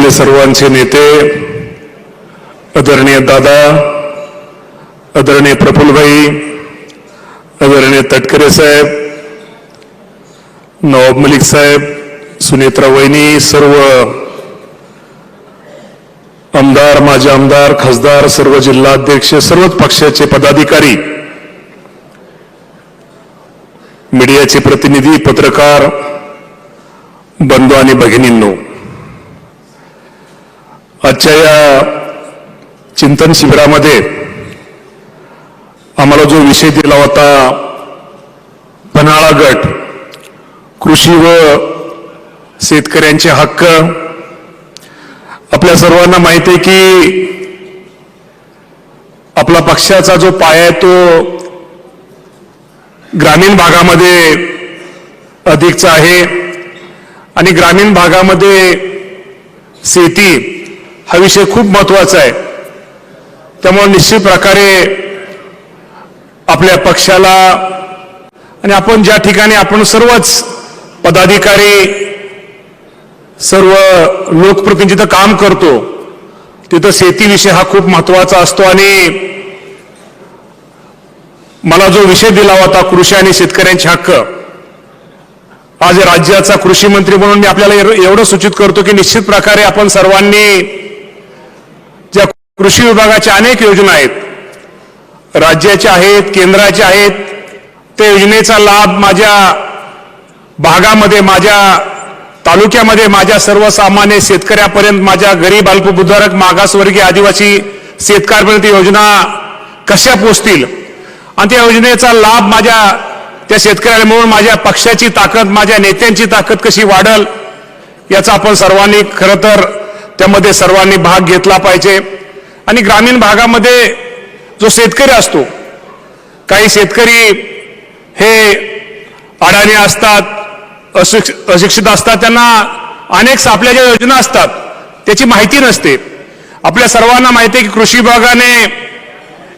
आपले सर्वांचे नेते आदरणीय दादा, आदरणीय प्रफुल्लभाई, आदरणीय तटकरे साहेब, नवाब मलिक साहेब, सुनेत्रा वहिनी, सर्व आमदार, माजी आमदार, खासदार, सर्व जिल्हाध्यक्ष, सर्वच पक्षाचे पदाधिकारी, मीडियाचे प्रतिनिधी, पत्रकार बंधू आणि भगिनींनो, आजच्या या चिंतन शिबिरामध्ये आम्हाला जो विषय दिला होता पन्हाळा गट, कृषी व शेतकऱ्यांचे हक्क, आपल्या सर्वांना माहिती आहे की आपला पक्षाचा जो पाया आहे तो ग्रामीण भागामध्ये अधिकचा आहे आणि ग्रामीण भागामध्ये शेती हा विषय खूप महत्त्वाचा आहे। त्यामुळे निश्चित प्रकारे आपल्या पक्षाला आणि आपण ज्या ठिकाणी आपण सर्वच पदाधिकारी, सर्व लोकप्रतिनिधी काम करतो तिथं शेती विषय हा खूप महत्त्वाचा असतो आणि मला जो विषय दिला होता कृषी आणि शेतकऱ्यांचे हक्क, आज राज्याचा कृषी मंत्री म्हणून मी आपल्याला एवढं सूचित करतो की निश्चित प्रकारे आपण सर्वांनी ज्या कृषी विभागाच्या अनेक योजना आहेत, राज्याच्या आहेत, केंद्राच्या आहेत, त्या योजनेचा लाभ माझ्या भागामध्ये, माझ्या तालुक्यामध्ये, माझ्या सर्वसामान्य शेतकऱ्यापर्यंत, माझ्या गरीब, अल्पभूधारक, मागासवर्गीय, आदिवासी शेतकऱ्यापर्यंत योजना कशा पोहोचतील आणि त्या योजनेचा लाभ माझ्या त्या शेतकऱ्याला मिळून माझ्या पक्षाची ताकद, माझ्या नेत्यांची ताकद कशी वाढेल याचा आपण सर्वांनी खरं तर त्यामध्ये सर्वांनी भाग घेतला पाहिजे। आणि ग्रामीण भागामध्ये जो शेतकरी असतो, काही शेतकरी हे अडाणी असतात, अशिक्षित असतात, त्यांना अनेक आपल्या ज्या योजना असतात त्याची माहिती नसते। आपल्या सर्वांना माहिती आहे की कृषी विभागाने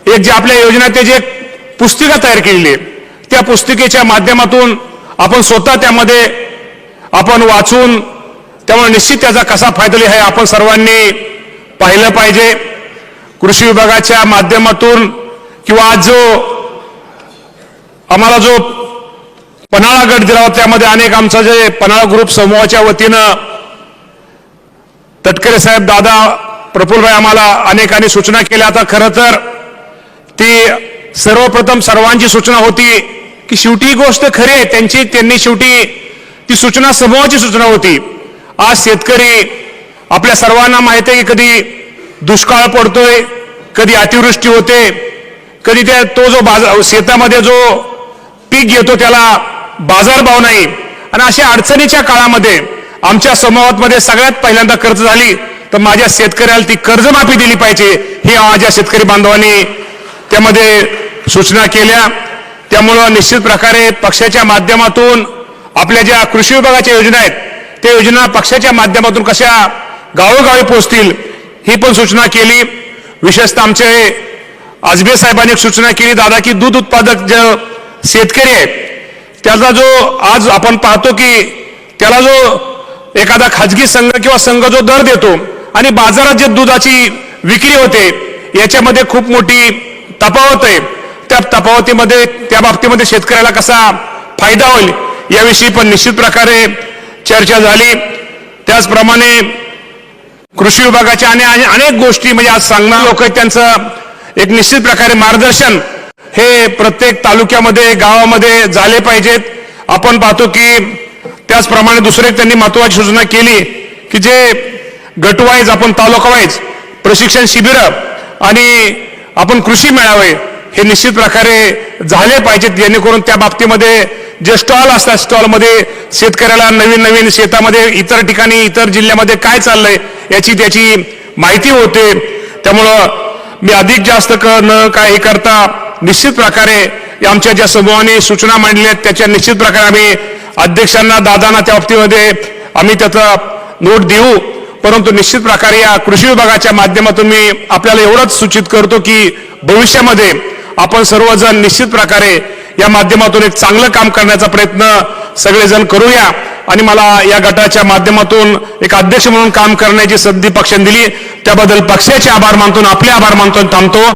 एक जे आपल्या योजना त्याची एक पुस्तिका तयार केलेली आहे, त्या पुस्तिकेच्या माध्यमातून आपण स्वतः त्यामध्ये आपण वाचून त्यामुळे निश्चित त्याचा कसा फायदा हे आपण सर्वांनी पाहिलं पाहिजे। कृषी विभागाच्या माध्यमातून किंवा आज जो आम्हाला जो पन्हाळा गट दिला होता त्यामध्ये अनेक आमचा जे पन्हाळा ग्रुप समूहाच्या वतीनं तटकरे साहेब, दादा, प्रफुल्लभाई आम्हाला अनेकांनी सूचना केल्या। आता खरं तर ती सर्वप्रथम सर्वांची सूचना होती की शेवटी गोष्ट खरी आहे त्यांनी शेवटी ती सूचना समूहाची सूचना होती। आज शेतकरी आपल्या सर्वांना माहिती आहे की कधी दुष्काळ पडतोय, कधी अतिवृष्टी होते, कधी तो जो शेतामध्ये जो पीक घेतो त्याला बाजारभाव नाही आणि अशा अडचणीच्या काळामध्ये आमच्या समूहामध्ये सगळ्यात पहिल्यांदा कर्ज झाली तर माझ्या शेतकऱ्याला ती कर्जमाफी दिली पाहिजे हे माझ्या शेतकरी बांधवांनी त्यामध्ये सूचना केल्या। त्यामुळं निश्चित प्रकारे पक्षाच्या माध्यमातून आपल्या ज्या कृषी विभागाच्या योजना आहेत त्या योजना पक्षाच्या माध्यमातून कशा गावोगावी पोहोचतील ही पण सूचना केली। विशेषतः आमचे आजबे साहेबांनी एक सूचना केली, दादा, की दूध उत्पादक जे शेतकरी आहेत त्याचा जो आज आपण पाहतो की त्याला जो एखादा खाजगी संघ किंवा संघ जो दर देतो आणि बाजारात जे दुधाची विक्री होते याच्यामध्ये खूप मोठी तफावत आहे, त्या तफावतीमध्ये त्या बाबतीमध्ये शेतकऱ्याला कसा फायदा होईल याविषयी पण निश्चित प्रकारे चर्चा झाली। त्याचप्रमाणे कृषी विभागाच्या अनेक गोष्टी म्हणजे आज सांगणार लोक आहेत त्यांचं एक निश्चित प्रकारे मार्गदर्शन हे प्रत्येक तालुक्यामध्ये, गावामध्ये झाले पाहिजेत। आपण पाहतो की त्याचप्रमाणे दुसरे त्यांनी महत्त्वाची सूचना केली की जे गटवाईज आपण तालुकावाईज प्रशिक्षण शिबिर आणि आपण कृषी मेळावे हे निश्चित प्रकारे झाले पाहिजेत, जेणेकरून त्या बाबतीमध्ये जे स्टॉल असतात स्टॉलमध्ये शेतकऱ्याला नवीन नवीन शेतामध्ये इतर ठिकाणी इतर जिल्ह्यामध्ये काय चाललंय याची त्याची माहिती होते। त्यामुळं मी अधिक जास्त न काही करता निश्चित प्रकारे आमच्या ज्या समूहाने सूचना मांडल्या त्याच्या निश्चित प्रकारे आम्ही अध्यक्षांना, दादांना त्या बाबतीमध्ये आम्ही त्याचा नोट देऊ। परंतु निश्चित प्रकारे या कृषी विभागाच्या माध्यमातून मी आपल्याला एवढंच सूचित करतो की भविष्यामध्ये आपण सर्वजण निश्चित प्रकारे या माध्यमातून एक चांगलं काम करण्याचा प्रयत्न सगळेजण करूया। आणि मला या गटाच्या माध्यमातून एक अध्यक्ष म्हणून काम करण्याची संधी पक्षाने दिली, त्याबद्दल पक्षाचे आभार मानतो, आपले आभार मानतो, थांबतो.